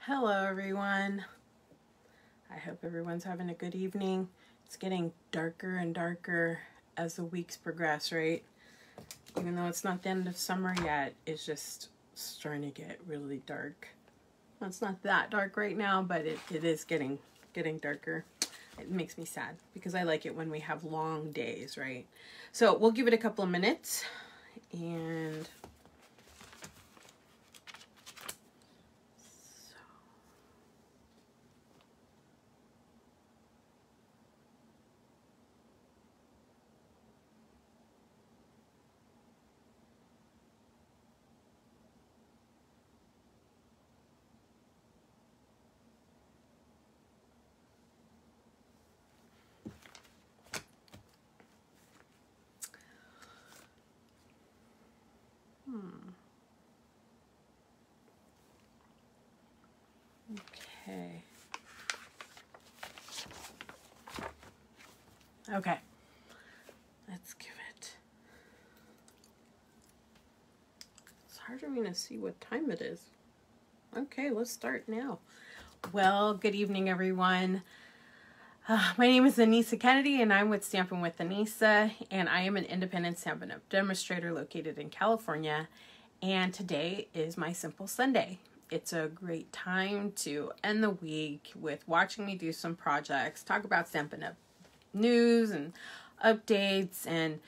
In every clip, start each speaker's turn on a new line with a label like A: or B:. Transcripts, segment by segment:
A: Hello everyone. I hope everyone's having a good evening. It's getting darker and darker as the weeks progress, right? Even though it's not the end of summer yet, it's just starting to get really dark. Well, it's not that dark right now, but it is getting darker. It makes me sad because I like it when we have long days, right? So we'll give it a couple of minutes and Okay, let's give it. It's hard for me to see what time it is. Okay, let's start now. Well, good evening, everyone. My name is Anissa Kennedy, and I'm with Stampin' with Anissa, and I am an independent Stampin' Up demonstrator located in California, and today is my Simple Sunday. It's a great time to end the week with watching me do some projects, talk about Stampin' Up news and updates, and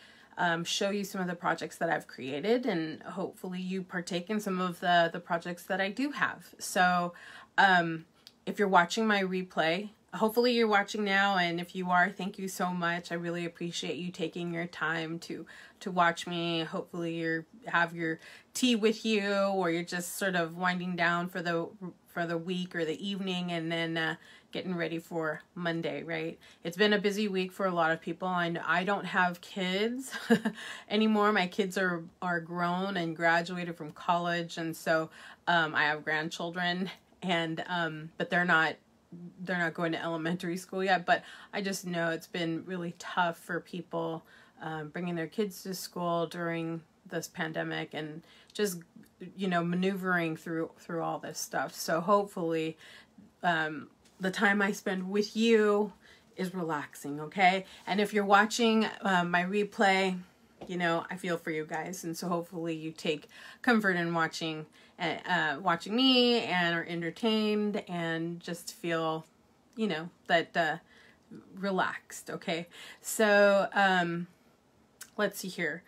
A: show you some of the projects that I've created, and hopefully you partake in some of the projects that I do have. So if you're watching my replay, hopefully you're watching now, and if you are, thank you so much. I really appreciate you taking your time to watch me. Hopefully you have your tea with you, or you're just sort of winding down for the week or the evening, and then getting ready for Monday, right? It's been a busy week for a lot of people. I don't have kids anymore. My kids are grown and graduated from college, and so I have grandchildren, and but they're not going to elementary school yet. But I just know it's been really tough for people bringing their kids to school during this pandemic, and just, you know, maneuvering through all this stuff. So hopefully the time I spend with you is relaxing, okay? And if you're watching my replay, you know, I feel for you guys, and so hopefully you take comfort in watching me and are entertained and just feel, you know, that relaxed, okay? So let's see here.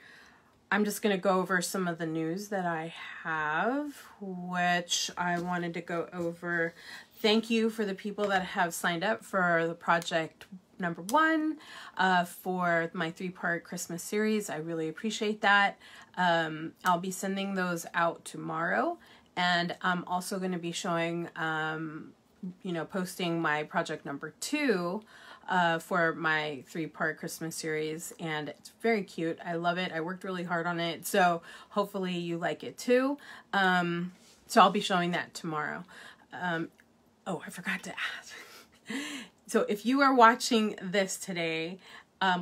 A: I'm just going to go over some of the news that I have, which I wanted to go over. Thank you for the people that have signed up for the project number 1 for my 3-part Christmas series. I really appreciate that. I'll be sending those out tomorrow, and I'm also going to be showing, you know, posting my project number 2 for my 3-part Christmas series, and it's very cute. I love it. I worked really hard on it, so hopefully you like it too. So I'll be showing that tomorrow. Oh, I forgot to ask. So if you are watching this today,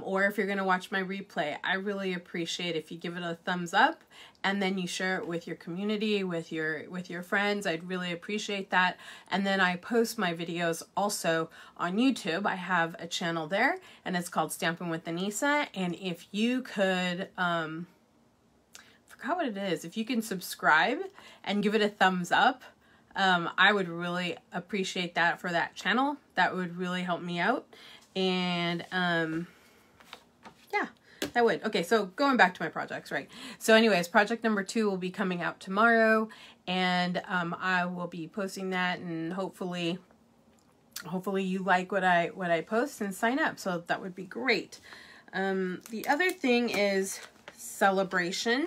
A: or if you're going to watch my replay, I really appreciate if you give it a thumbs up, and then you share it with your community, with your friends. I'd really appreciate that. And then I post my videos also on YouTube. I have a channel there, and it's called Stampin' with Anissa. And if you could, forgot what it is, if you can subscribe and give it a thumbs up, I would really appreciate that for that channel. That would really help me out. And yeah, that would. Okay, so going back to my projects, right? So anyways, project number 2 will be coming out tomorrow, and I will be posting that, and hopefully you like what I post and sign up. So that would be great. The other thing is Sale-A-Bration.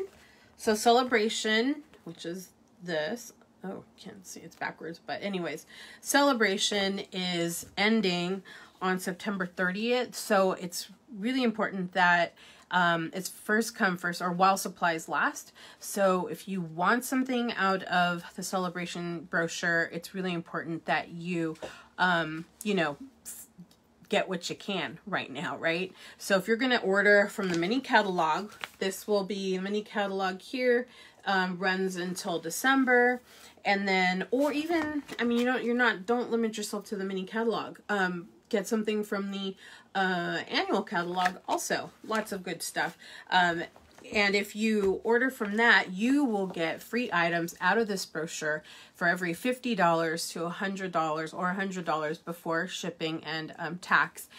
A: So Sale-A-Bration, which is this. Oh, can't see, it's backwards, but anyways, Sale-A-Bration is ending on September 30th, so it's really important that it's first come first, or while supplies last. So if you want something out of the Sale-A-Bration brochure, it's really important that you you know, get what you can right now, right? So if you're going to order from the mini catalog, this will be a mini catalog here. runs until December. And then, or even, I mean, don't limit yourself to the mini catalog. Get something from the annual catalog also. Lots of good stuff. And if you order from that, you will get free items out of this brochure for every $50 to $100 or $100 before shipping and tax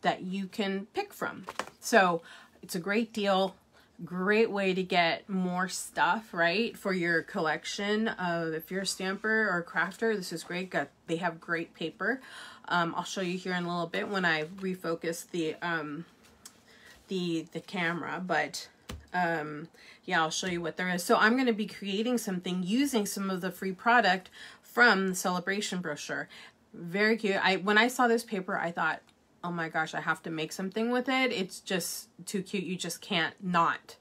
A: that you can pick from. So it's a great deal. Great way to get more stuff, right, for your collection. If you're a stamper or a crafter, this is great. They have great paper. I'll show you here in a little bit when I refocus the camera, but yeah, I'll show you what there is. So I'm going to be creating something using some of the free product from the Sale-A-Bration Brochure. Very cute. When I saw this paper, I thought, oh my gosh, I have to make something with it. It's just too cute. You just can't not.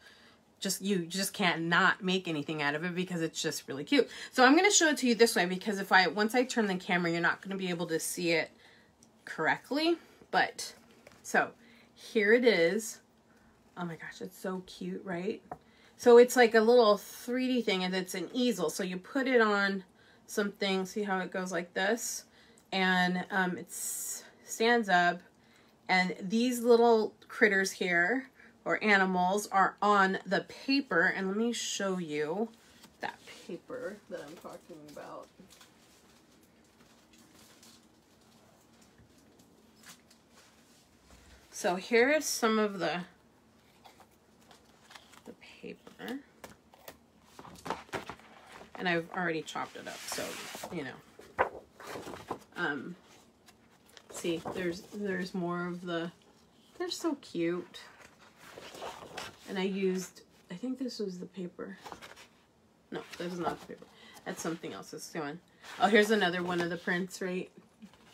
A: You just can't not make anything out of it because it's just really cute. So I'm going to show it to you this way because once I turn the camera, you're not going to be able to see it correctly. But, so here it is. Oh my gosh, it's so cute, right? So it's like a little 3D thing and it's an easel. So you put it on something, see how it goes like this? And it stands up. And these little critters here, or animals, are on the paper. And let me show you that paper that I'm talking about. So here is some of the paper. And I've already chopped it up, so, you know. See, there's more of the, they're so cute. And I think this was the paper. No, this is not the paper. That's something else. It's going. Oh, here's another one of the prints, right?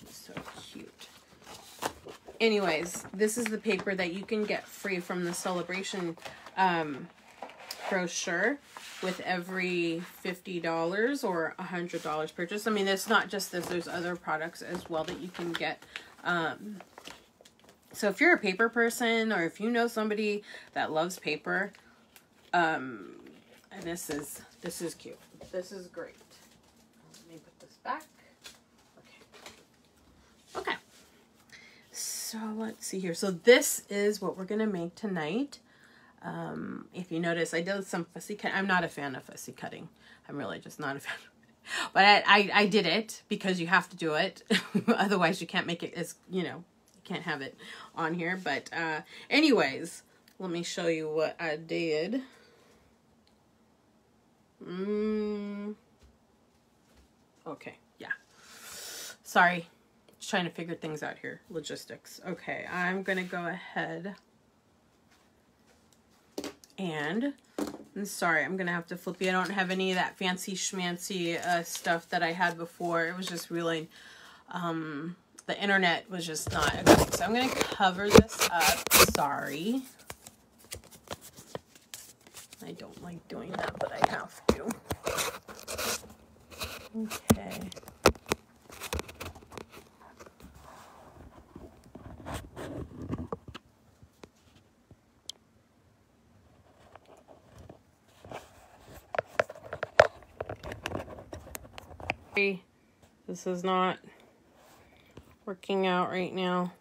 A: So cute. Anyways, this is the paper that you can get free from the Sale-A-Bration brochure with every $50 or $100 purchase. I mean, it's not just this. There's other products as well that you can get. So if you're a paper person or if you know somebody that loves paper, and this is cute. This is great. Let me put this back. Okay. Okay. So let's see here. So this is what we're going to make tonight. If you notice, I did some fussy cut. I'm not a fan of fussy cutting. I'm really just not a fan of it. But I did it because you have to do it. Otherwise you can't make it as, you know, you can't have it on here. But anyways, let me show you what I did. Okay, yeah. Sorry. Just trying to figure things out here. Logistics. Okay, I'm going to go ahead. And I'm sorry, I'm going to have to flip you. I don't have any of that fancy schmancy stuff that I had before. It was just really, the internet was just not a good thing. So I'm going to cover this up. Sorry. I don't like doing that, but I have to. Okay. This is not working out right now.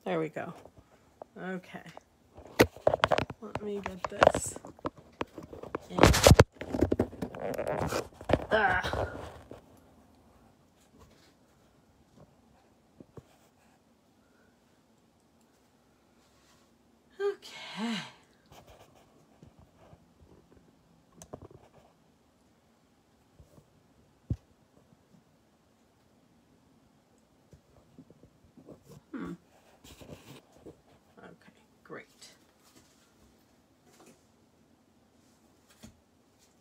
A: There we go. Okay. Let me get this in. Okay. Okay, great.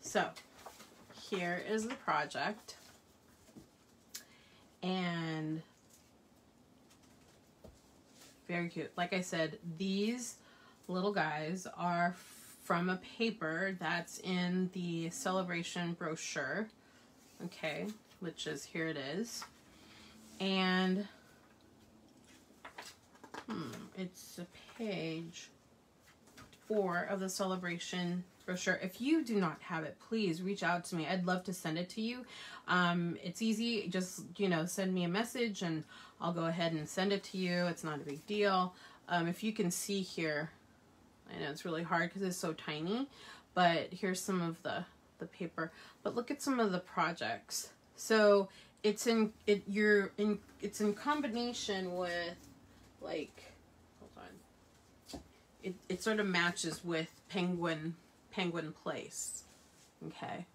A: So, here is the project. And very cute. Like I said, these little guys are from a paper that's in the Sale-A-Bration Brochure. Okay, which is, here it is. And it's a page 4 of the Sale-A-Bration brochure. If you do not have it, please reach out to me. I'd love to send it to you. It's easy. Just, you know, send me a message and I'll go ahead and send it to you. It's not a big deal. If you can see here, I know it's really hard because it's so tiny, but here's some of the paper. But look at some of the projects. So it's in combination with, like, hold on. It sort of matches with Penguin Place. Okay.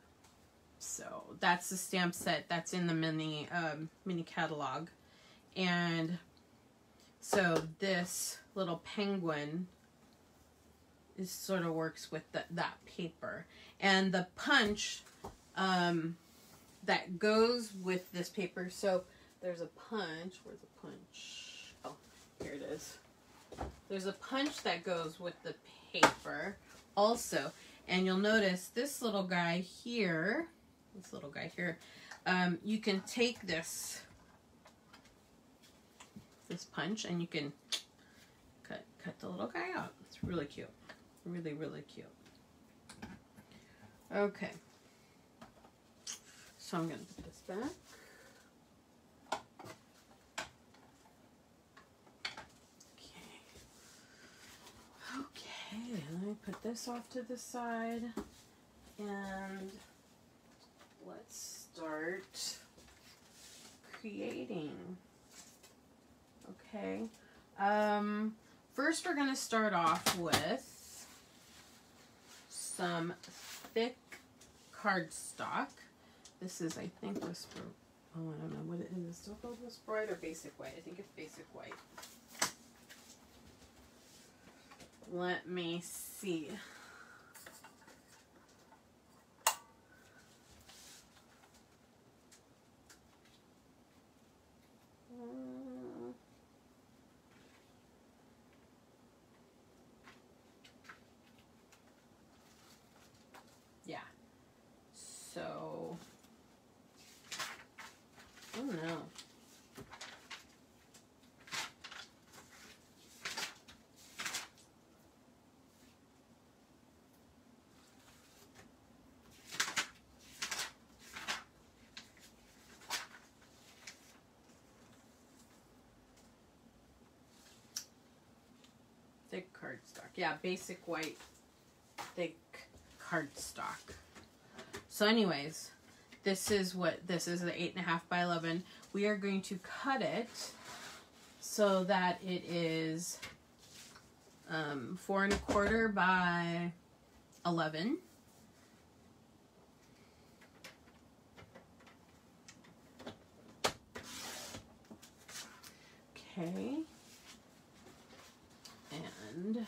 A: So that's the stamp set that's in the mini catalog. And so this little penguin is sort of works with that paper. And the punch that goes with this paper. So there's a punch. Where's the punch? Oh, here it is. There's a punch that goes with the paper also. And you'll notice this little guy here, you can take this punch and you can cut the little guy out. It's really cute. Really, really cute. Okay. So I'm going to put this back. Okay, let me put this off to the side and let's start creating. Okay. First we're going to start off with some thick cardstock. This is, I think, Whisper. Oh, I don't know what it is. Still called Whisper White or Basic White? I think it's Basic White. Let me see. Yeah. So, oh no. Thick cardstock. Yeah, Basic White, thick cardstock. So anyways, this is the 8.5 by 11. We are going to cut it so that it is 4 1/4 by 11. Okay. And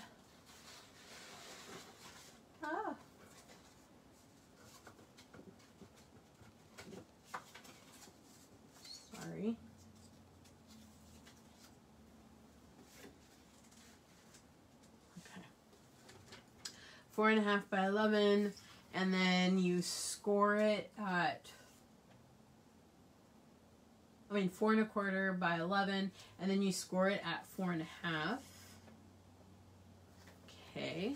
A: sorry. Okay. 4 1/2 by 11, and then you score it at 4 1/4 by 11, and then you score it at 4 1/2. Okay.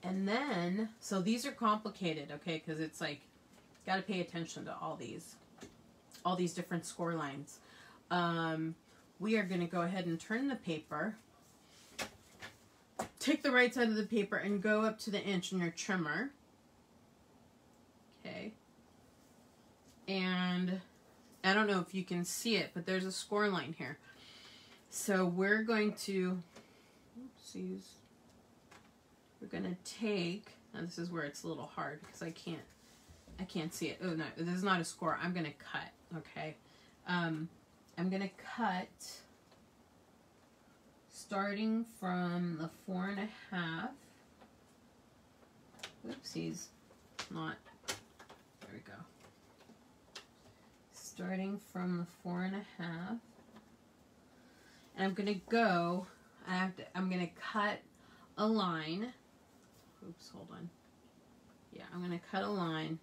A: And then, so these are complicated, okay, because it's like, got to pay attention to all these different score lines. We are going to go ahead and turn the paper, take the right side of the paper and go up to the inch in your trimmer. Okay. And I don't know if you can see it, but there's a score line here. So we're going to, oopsies, we're going to take, now this is where it's a little hard because I can't see it. Oh no, this is not a score. I'm going to cut, okay? I'm going to cut starting from the 4 1/2. Oopsies, not, there we go. Starting from the 4 1/2. And I'm going to go, I'm going to cut a line. Oops, hold on. Yeah, I'm going to cut a line.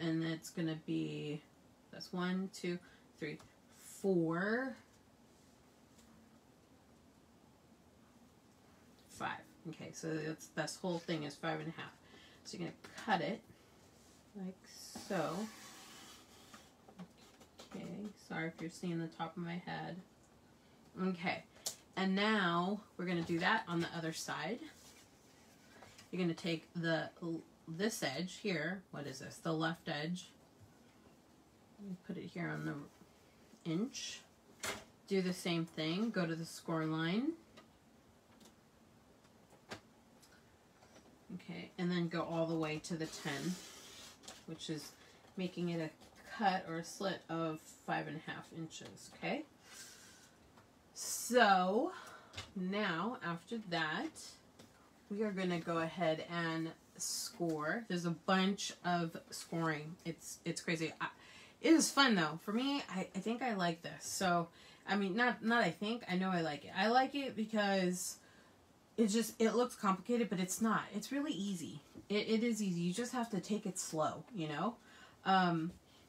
A: And it's going to be, that's 1, 2, 3, 4 5. Okay, so this whole thing is 5 1/2. So you're going to cut it like so. Okay, sorry if you're seeing the top of my head. Okay, and now we're going to do that on the other side. You're going to take this edge here. What is this? The left edge. Put it here on the inch. Do the same thing. Go to the score line. Okay, and then go all the way to the 10, which is making it a cut or a slit of 5 1/2 inches. Okay. So now after that, we are going to go ahead and score. There's a bunch of scoring. It's crazy. It is fun though. For me, I think I like this. So, I mean, not I think, I know I like it. I like it because it looks complicated, but it's not. It's really easy. It is easy. You just have to take it slow, you know?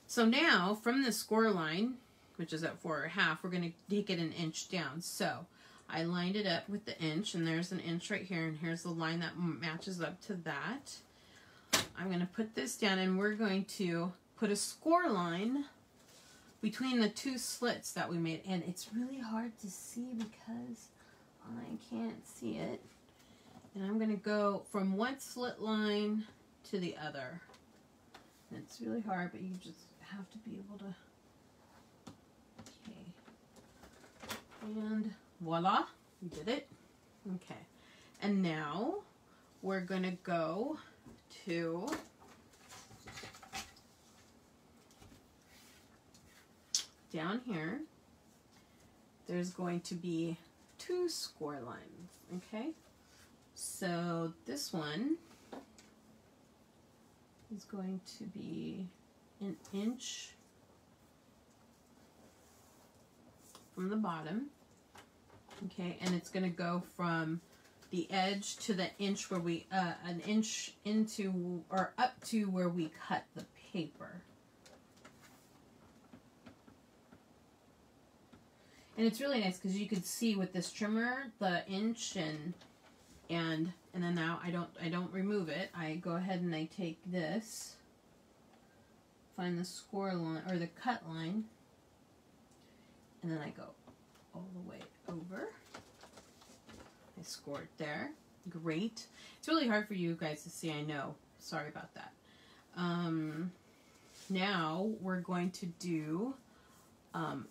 A: So now, from the score line, which is at 4 1/2, we're going to take it an inch down. So, I lined it up with the inch, and there's an inch right here, and here's the line that matches up to that. I'm going to put this down, and we're going to put a score line between the 2 slits that we made. And it's really hard to see because I can't see it. And I'm going to go from one slit line to the other. And it's really hard, but you just have to be able to. Okay. And voila, we did it. Okay. And now we're going to go to down here. There's going to be 2 score lines, okay? So this one is going to be an inch from the bottom, okay? And it's going to go from the edge to the inch where we, an inch into, or up to where we cut the paper. And it's really nice because you can see with this trimmer the inch and then now I don't remove it. I go ahead and I take this, find the score line or the cut line, and then I go all the way over. I score it there. Great. It's really hard for you guys to see, I know. Sorry about that. Now we're going to do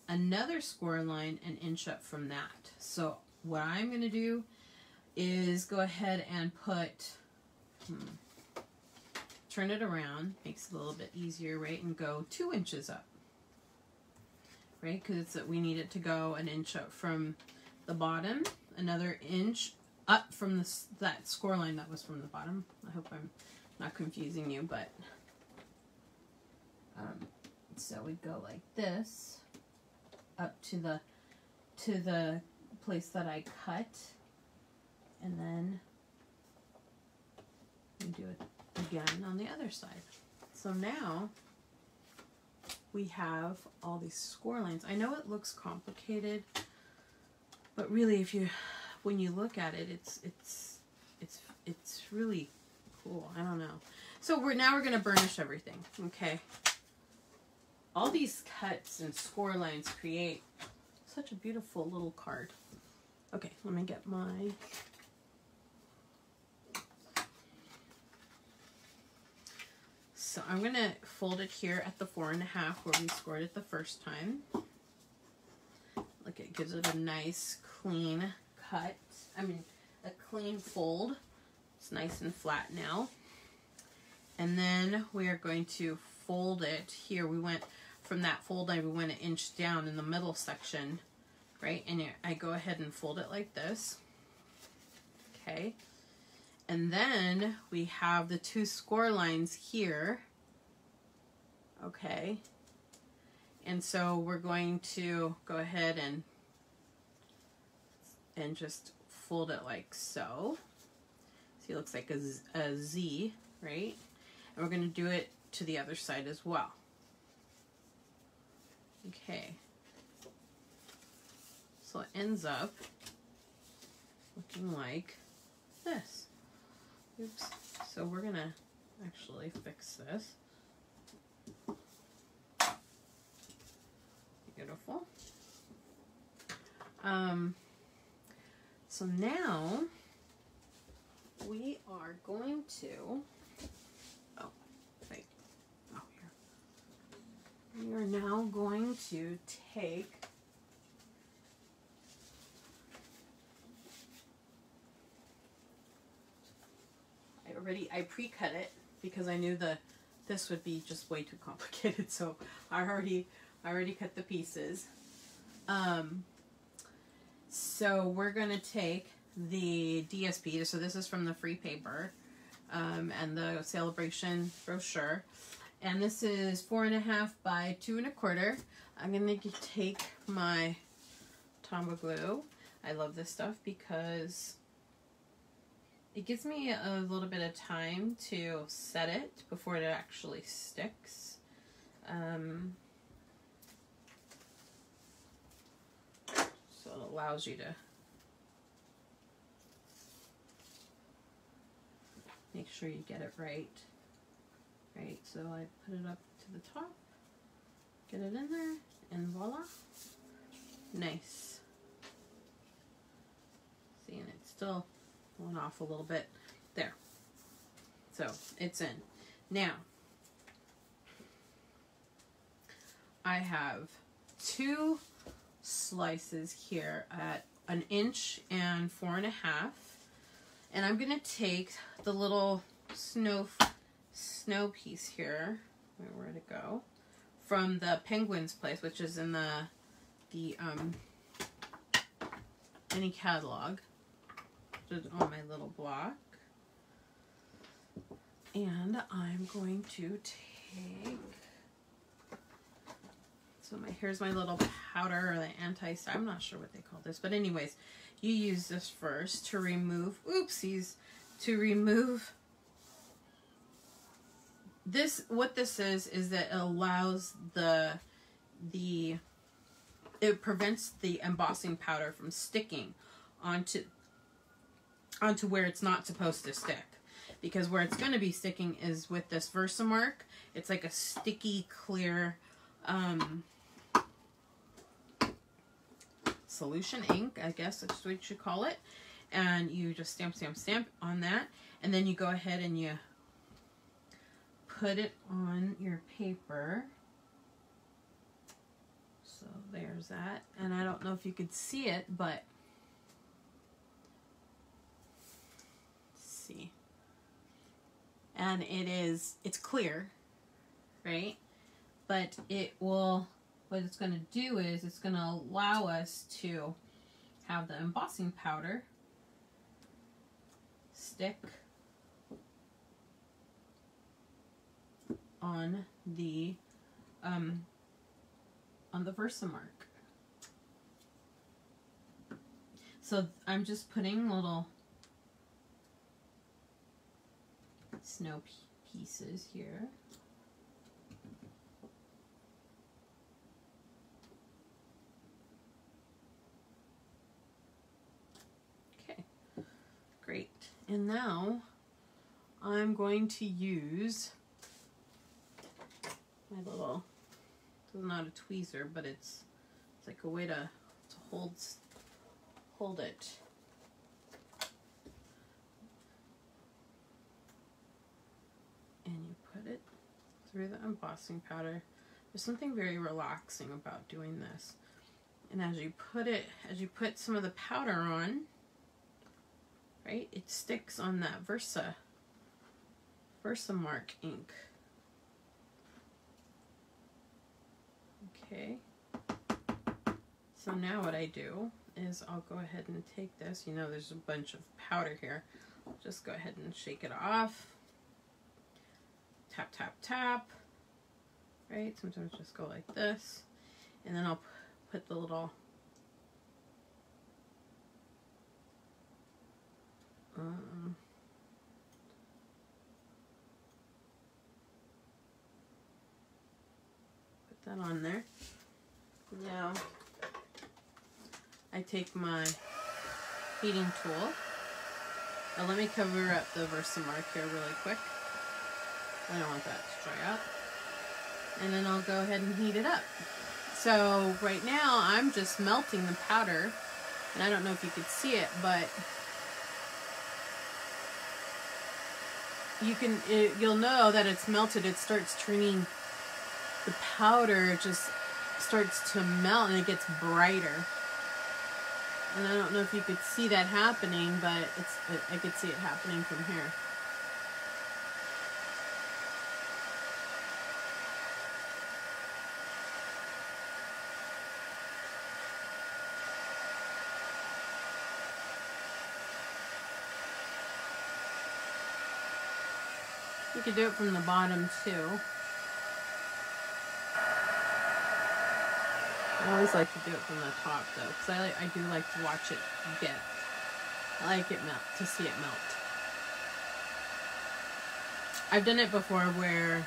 A: another score line an inch up from that. So what I'm going to do is go ahead and put, turn it around, makes it a little bit easier, right, and go 2 inches up, right, because we need it to go an inch up from the bottom, another inch up from that score line that was from the bottom. I hope I'm not confusing you, but so we go like this up to the place that I cut, and then we do it again on the other side. So now we have all these score lines. I know it looks complicated, but really, when you look at it, it's really cool. I don't know. So now we're gonna burnish everything. Okay. All these cuts and score lines create such a beautiful little card. Okay, let me get my. So I'm gonna fold it here at the 4 1/2 where we scored it the first time. Look, it gives it a nice clean cut. I mean, a clean fold. It's nice and flat now. And then we are going to fold it here. We went from that fold line, we went an inch down in the middle section, right? And I go ahead and fold it like this. Okay. And then we have the 2 score lines here. Okay. And so we're going to go ahead and just fold it like so. See, it looks like a Z, right? And we're going to do it to the other side as well. Okay. So it ends up looking like this. Oops. So we're gonna actually fix this. Beautiful. So now we are going to, we are now going to take I pre-cut it because I knew this would be just way too complicated, so I already cut the pieces. So we're gonna take the DSP, so this is from the free paper, and the Sale-A-Bration Brochure, and this is 4.5 by 2 1/4. I'm gonna take my Tombow glue. I love this stuff because it gives me a little bit of time to set it before it actually sticks. So it allows you to make sure you get it right. Right, so I put it up to the top, get it in there, and voila. Nice. See, and it's still going off a little bit. There. So it's in. Now, I have 2 slices here at 1 inch and 4.5, and I'm gonna take the little snow piece here. Where'd it go? From the Penguin's place, which is in the any catalog. Just on my little block, and I'm going to take. So here's my little powder, or the I'm not sure what they call this, but anyways, you use this first to remove, oopsies, to remove this. What this is that it allows it prevents the embossing powder from sticking onto where it's not supposed to stick. Because where it's going to be sticking is with this Versamark. It's like a sticky, clear solution ink, I guess that's what you should call it. And you just stamp on that. And then you go ahead and you put it on your paper. So there's that. And I don't know if you could see it, but see. And it's clear, right? But what it's going to do is it's going to allow us to have the embossing powder stick on the Versamark. So I'm just putting little snow pieces here. Okay, great. And now I'm going to use my little, it's not a tweezer, but it's like a way to hold it. And you put it through the embossing powder. There's something very relaxing about doing this. And as you put some of the powder on, right, it sticks on that Versamark ink. Okay. So now what I do is I'll go ahead and take this. You know, there's a bunch of powder here. I'll just go ahead and shake it off. Tap, tap, tap. Right? Sometimes just go like this. And then I'll put the little put that on there. Now I take my heating tool Now let me cover up the Versamark here really quick. I don't want that to dry out. And then I'll go ahead and heat it up. So right now I'm just melting the powder, and I don't know if you could see it, but you'll know that it's melted. It starts turning, the powder just starts to melt and it gets brighter. And I don't know if you could see that happening, but I could see it happening from here. You could do it from the bottom too. I always like to do it from the top though, because I do like to watch it get. I like it melt, to see it melt. I've done it before where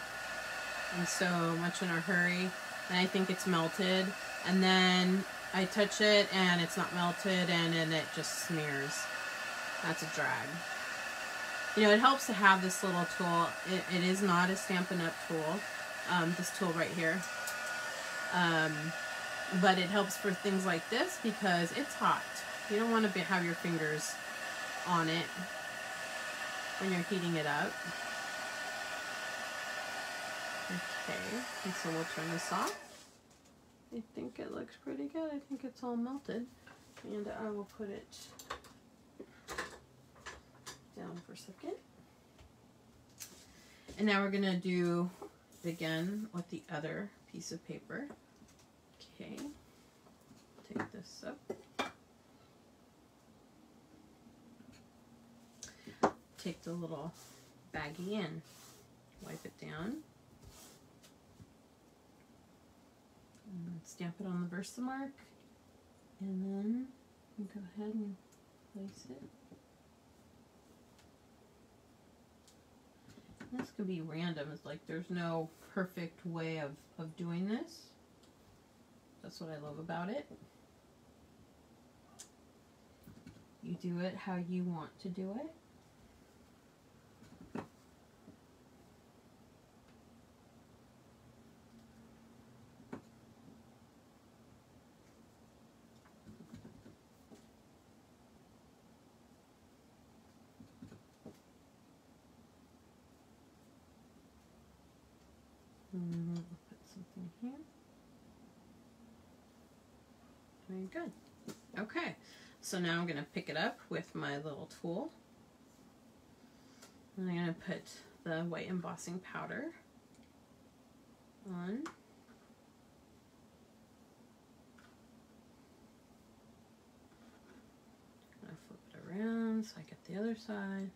A: I'm so much in a hurry and I think it's melted, and then I touch it and it's not melted, and then it just smears. That's a drag. You know, it helps to have this little tool. It is not a Stampin' Up tool, this tool right here. But it helps for things like this because it's hot. You don't want to have your fingers on it when you're heating it up. Okay, and so we'll turn this off. I think it looks pretty good. I think it's all melted. And I will put it down for a second. And now we're going to do it again with the other piece of paper. Okay, take this up. Take the little baggie in, wipe it down, and stamp it on the Versamark, and then go ahead and place it. This could be random. It's like there's no perfect way of doing this. That's what I love about it. You do it how you want to do it. I'll put something here. Very good. Okay, so now I'm going to pick it up with my little tool. And I'm going to put the white embossing powder on. I'm going to flip it around so I get the other side.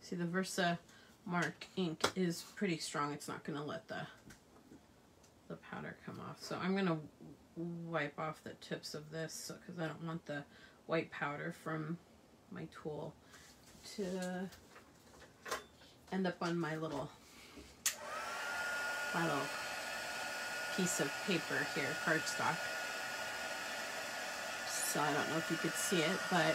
A: See, the Versamark ink is pretty strong. It's not going to let the powder come off. So I'm going to wipe off the tips of this because I don't want the white powder from my tool to end up on my little piece of paper here, cardstock. So I don't know if you could see it, but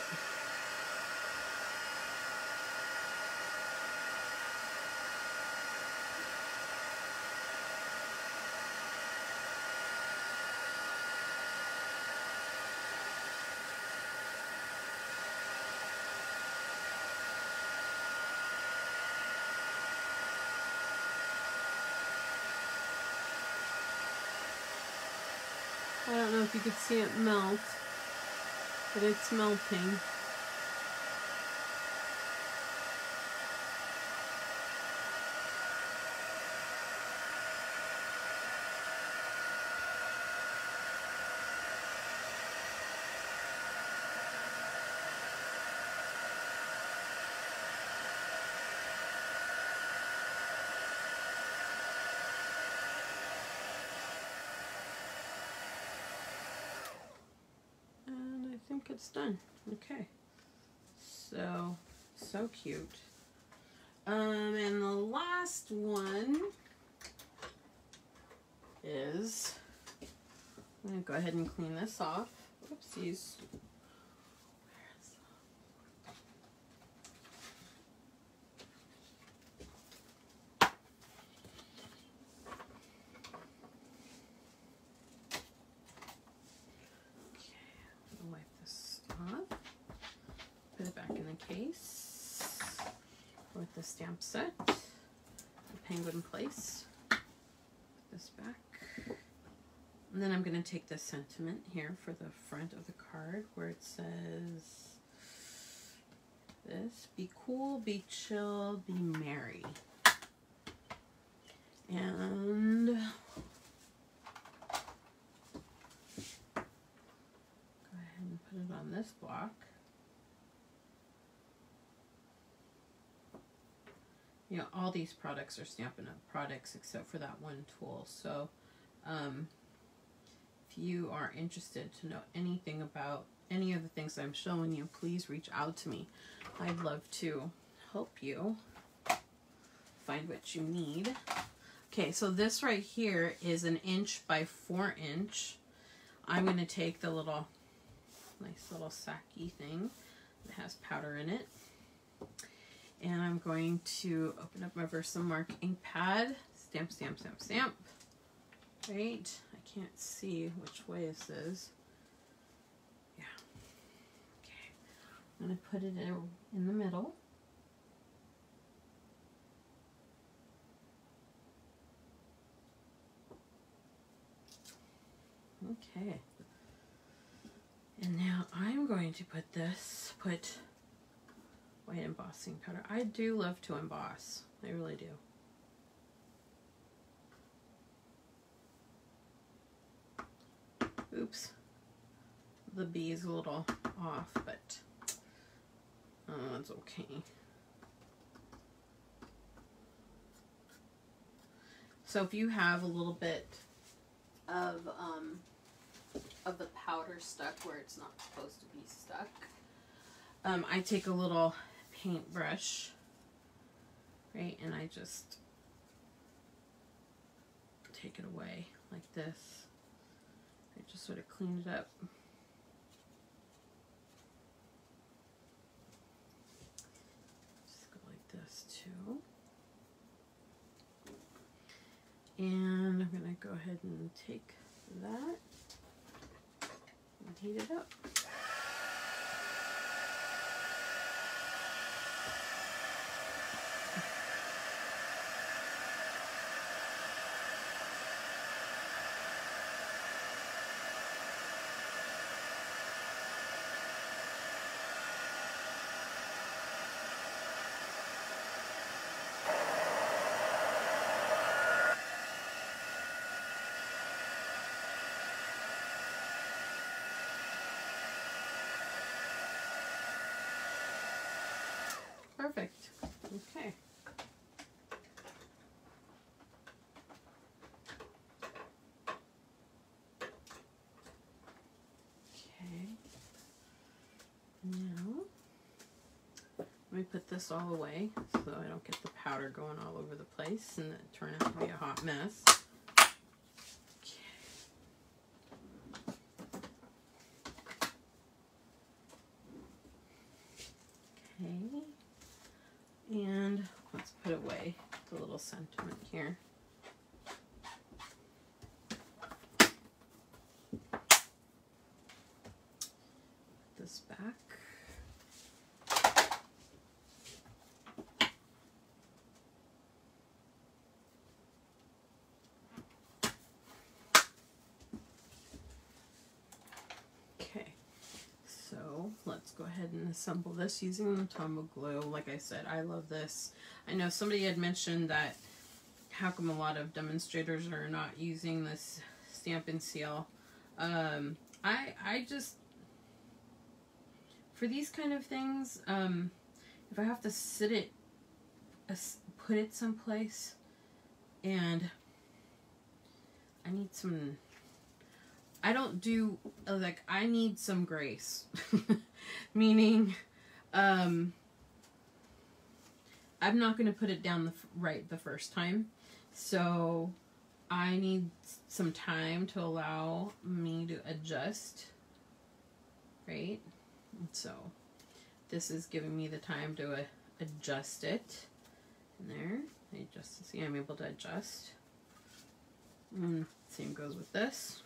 A: I don't know if you could see it melt, but it's melting. I think it's done. Okay, so cute. And the last one is, I'm going to go ahead and clean this off. Oopsies. Wipe this off, put it back in the case with the stamp set, the penguin place, put this back, and then I'm going to take this sentiment here for the front of the card where it says this: be cool, be chill, be merry. And put it on this block. You know, all these products are Stampin' Up products except for that one tool. So if you are interested to know anything about any of the things I'm showing you, please reach out to me. I'd love to help you find what you need. Okay, so this right here is an 1" by 4" I'm going to take the little nice little sacky thing that has powder in it, and I'm going to open up my Versamark ink pad, stamp, stamp, stamp, stamp. Right, I can't see which way this is. Yeah. Okay, I'm going to put it in the middle. Okay. And now I'm going to put white embossing powder. I do love to emboss. I really do. Oops. The B is a little off, but it's okay. So if you have a little bit of the powder stuck where it's not supposed to be stuck, I take a little paintbrush, right, and I just take it away like this. I just sort of clean it up. Just go like this too. And I'm going to go ahead and take that and heat it up. Perfect. Okay. Okay. Now, let me put this all away so I don't get the powder going all over the place and it turn out to be a hot mess. Okay. And let's put away the little sentiment here. Put this back. Okay. So let's go ahead and assemble this using the Tombow glue. Like I said, I love this. I know somebody had mentioned that how come a lot of demonstrators are not using this Stampin' Seal. I just, for these kind of things, if I have to sit it, put it someplace, and I need some, I don't do, like, I need some grace. Meaning, I'm not going to put it down right the first time. So I need some time to allow me to adjust, right? So this is giving me the time to adjust it. And there, see, I'm able to adjust. And same goes with this.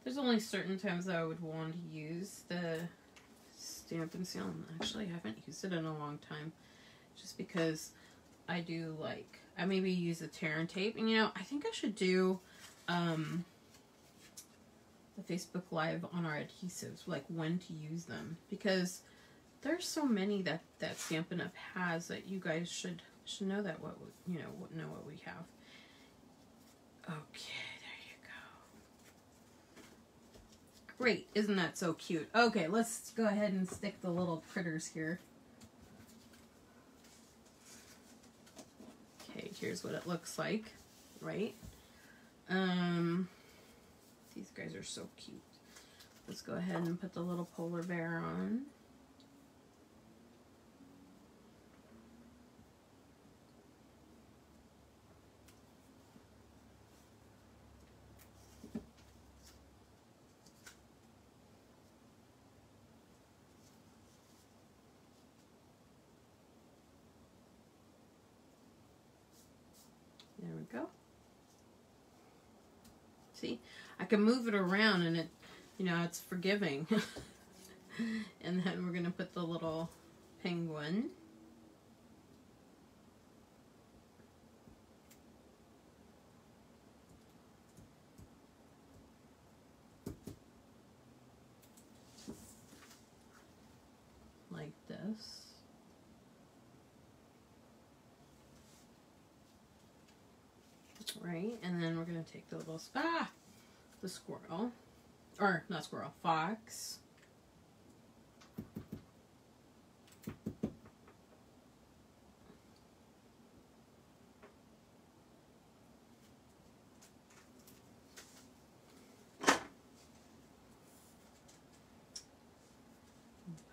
A: There's only certain times that I would want to use the Stampin' Sale. Actually, I haven't used it in a long time, just because I do like, I maybe use the tear and tape. And you know, I think I should do the Facebook Live on our adhesives, like when to use them, because there's so many that Stampin' Up has that you guys should know that what we have. Okay. Great, isn't that so cute? Okay, let's go ahead and stick the little critters here. Okay, here's what it looks like, right? These guys are so cute. Let's go ahead and put the little polar bear on. There we go. See, I can move it around and it, you know, it's forgiving. And then we're going to put the little penguin. Like this. Right, and then we're going to take the little, the squirrel, or not squirrel, fox.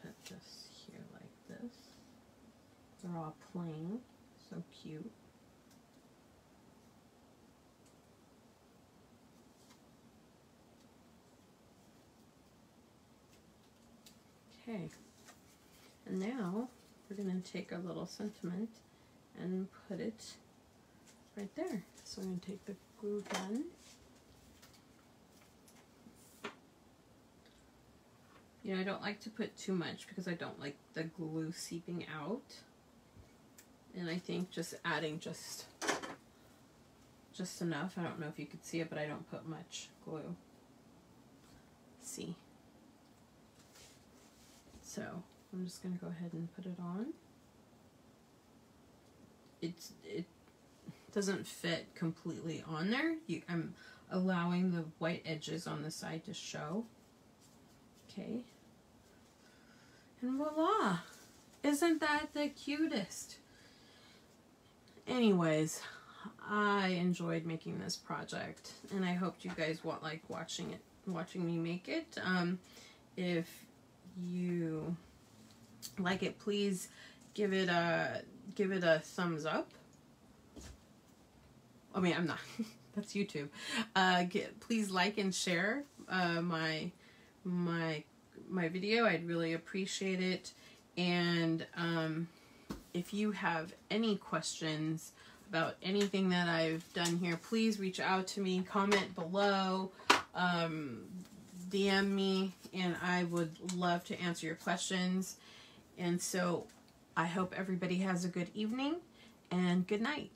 A: Put this here like this. They're all plain, so cute. Okay, and now we're going to take our little sentiment and put it right there. So I'm going to take the glue gun. You know, I don't like to put too much because I don't like the glue seeping out. And I think just adding just enough. I don't know if you could see it, but I don't put much glue. See? So I'm just going to go ahead and put it on. It doesn't fit completely on there. I'm allowing the white edges on the side to show. Okay. And voila! Isn't that the cutest? Anyways, I enjoyed making this project, and I hoped you guys like watching me make it. If you like it, please give it a thumbs up. I mean, I'm not. That's YouTube. Please like and share my video. I'd really appreciate it. And if you have any questions about anything that I've done here, please reach out to me. Comment below. DM me, and I would love to answer your questions. And so I hope everybody has a good evening and good night.